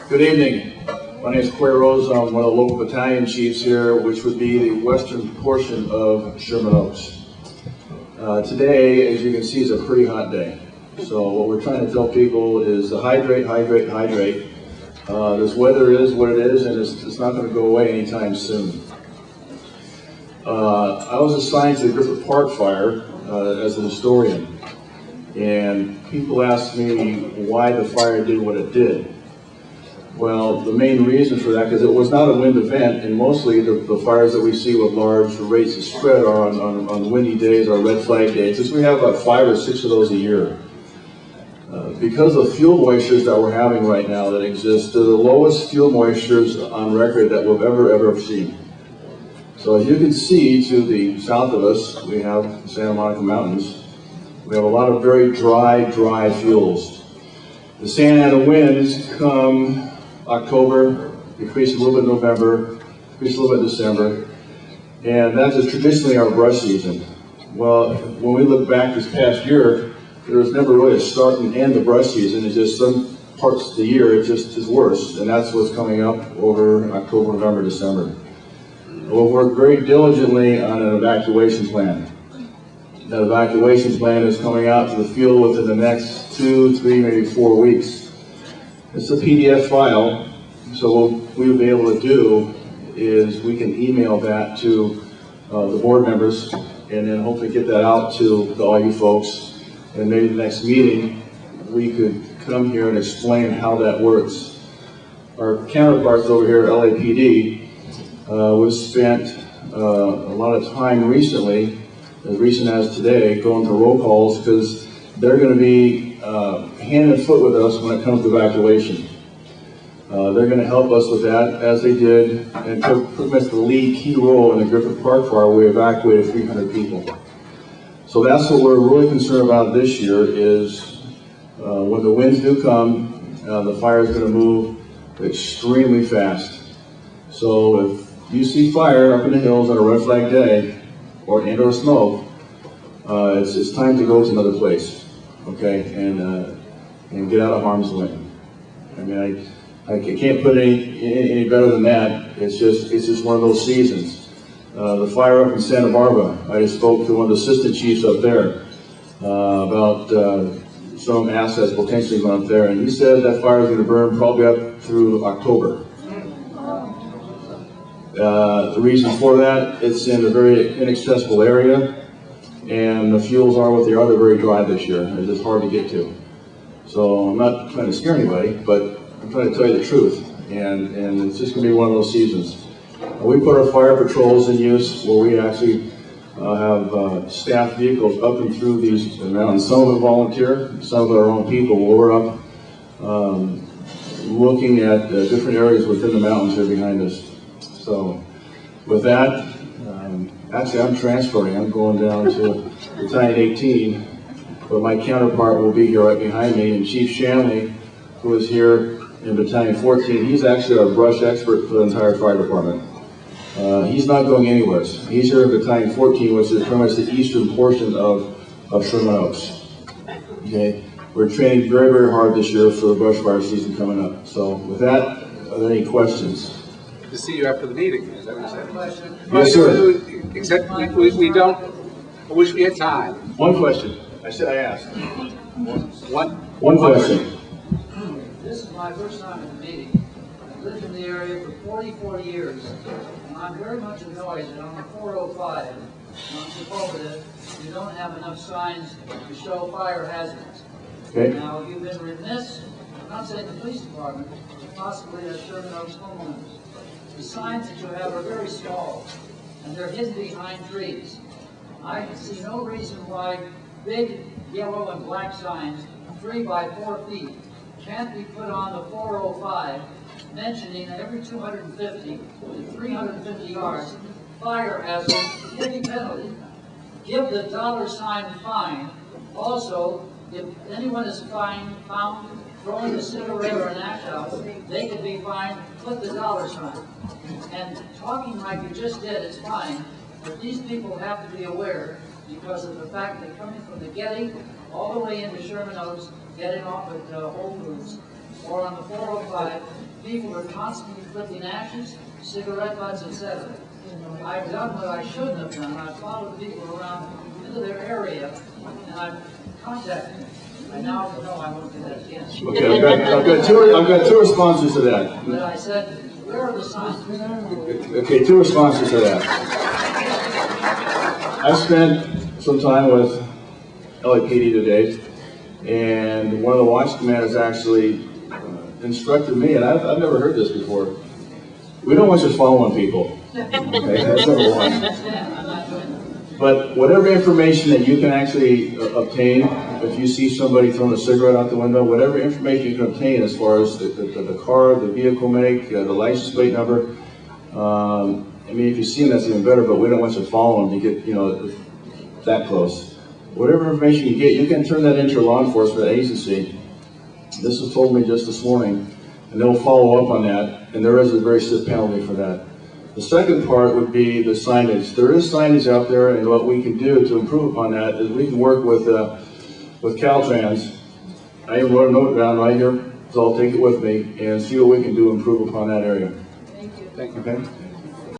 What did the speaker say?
Good evening. My name is Rose. I'm one of the local battalion chiefs here, which would be the western portion of Sherman Oaks. Today, as you can see, is a pretty hot day. So what we're trying to tell people is to hydrate, hydrate, hydrate. This weather is what it is, and it's not going to go away anytime soon. I was assigned to the Griffith Park fire as a historian, and people asked me why the fire did what it did. Well, the main reason for that, because it was not a wind event, and mostly the fires that we see with large rates of spread are on windy days or red flag days, because we have about 5 or 6 of those a year. Because of fuel moistures that we're having right now that exist, they're the lowest fuel moistures on record that we've ever seen. So as you can see to the south of us, we have the Santa Monica Mountains. We have a lot of very dry fuels. The Santa Ana winds come October, decrease a little bit in November, decrease a little bit in December, and that is traditionally our brush season. Well, when we look back this past year, there was never really a start and end of brush season. It's just some parts of the year it just is worse, and that's what's coming up over October, November, December. We'll work very diligently on an evacuation plan. That evacuation plan is coming out to the field within the next 2, 3, maybe 4 weeks. It's a PDF file, so what we'll be able to do is we can email that to the board members and then hopefully get that out to all you folks. And maybe the next meeting we could come here and explain how that works. Our counterparts over here at LAPD we've spent a lot of time recently, as recent as today, going to roll calls because they're going to be hand and foot with us when it comes to evacuation. They're going to help us with that, as they did, and took pretty much the lead key role in the Griffith Park fire where we evacuated 300 people. So that's what we're really concerned about this year is when the winds do come, the fire is going to move extremely fast. So if you see fire up in the hills on a red flag day or smoke, it's time to go to another place, okay, and get out of harm's way. I mean, I can't put any better than that. It's just one of those seasons. The fire up in Santa Barbara, I just spoke to one of the assistant chiefs up there about some assets potentially going up there, and he said that fire is going to burn probably up through October. The reason for that, it's in a very inaccessible area, and the fuels are what they are. They're very dry this year. It's just hard to get to. So I'm not trying to scare anybody, but I'm trying to tell you the truth, and it's just going to be one of those seasons. We put our fire patrols in use where we actually have staff vehicles up and through these mountains. Some of them volunteer, some of our own people. We're up looking at different areas within the mountains here behind us. So with that, actually I'm transferring. I'm going down to Battalion 18, but my counterpart will be here right behind me, and Chief Shanley, who is here in Battalion 14, he's actually our brush expert for the entire fire department. He's not going anywhere. He's here in Battalion 14, which is pretty much the eastern portion of Sherman Oaks. Okay, we're training very hard this year for the brush fire season coming up. So with that, are there any questions? To see you after the meeting, is that what you said? Yes, sir. Except we don't, I wish we had time. One question. I said I asked. One question. This is my first time at the meeting. I've lived in the area for 44 years, and I'm very much annoyed that on the 405, on Soha, you don't have enough signs to show fire hazards. Okay. Now, you've been remiss, I'm not saying the police department, but possibly the Sherman Oaks homeowners. The signs that you have are very small, and they're hidden behind trees. I see no reason why big yellow and black signs, 3 by 4 feet, can't be put on the 405, mentioning every 250 to 350 yards, fire hazard, heavy penalty. Give the $ fine. Also, if anyone is found throwing a cigarette or an ash out, they could be fined, put the $. And talking like you just did is fine, but these people have to be aware because of the fact that coming from the Getty all the way into Sherman Oaks, getting off at Whole Foods, or on the 405, people are constantly flipping ashes, cigarette butts, etc. I've done what I shouldn't have done. I've followed people around into their area, and I've contacted them. I now know I won't do that again. Okay, I've got two responses to that. But I said, where are the signs? Okay, two responses to that. I spent some time with LAPD today, and one of the watch commanders actually instructed me, and I've never heard this before. We don't want you following people. Okay, that's number one. But whatever information that you can actually obtain, if you see somebody throwing a cigarette out the window, whatever information you can obtain as far as the car, the vehicle make, the license plate number, I mean, if you see them, that's even better, but we don't want you following them to get, you know, that close. Whatever information you get, you can turn that into a law enforcement agency. This was told me just this morning, and they'll follow up on that, and there is a very stiff penalty for that. The second part would be the signage. There is signage out there, and what we can do to improve upon that is we can work with Caltrans. I even wrote a note down right here, so I'll take it with me and see what we can do to improve upon that area. Thank you. Thank you. Okay?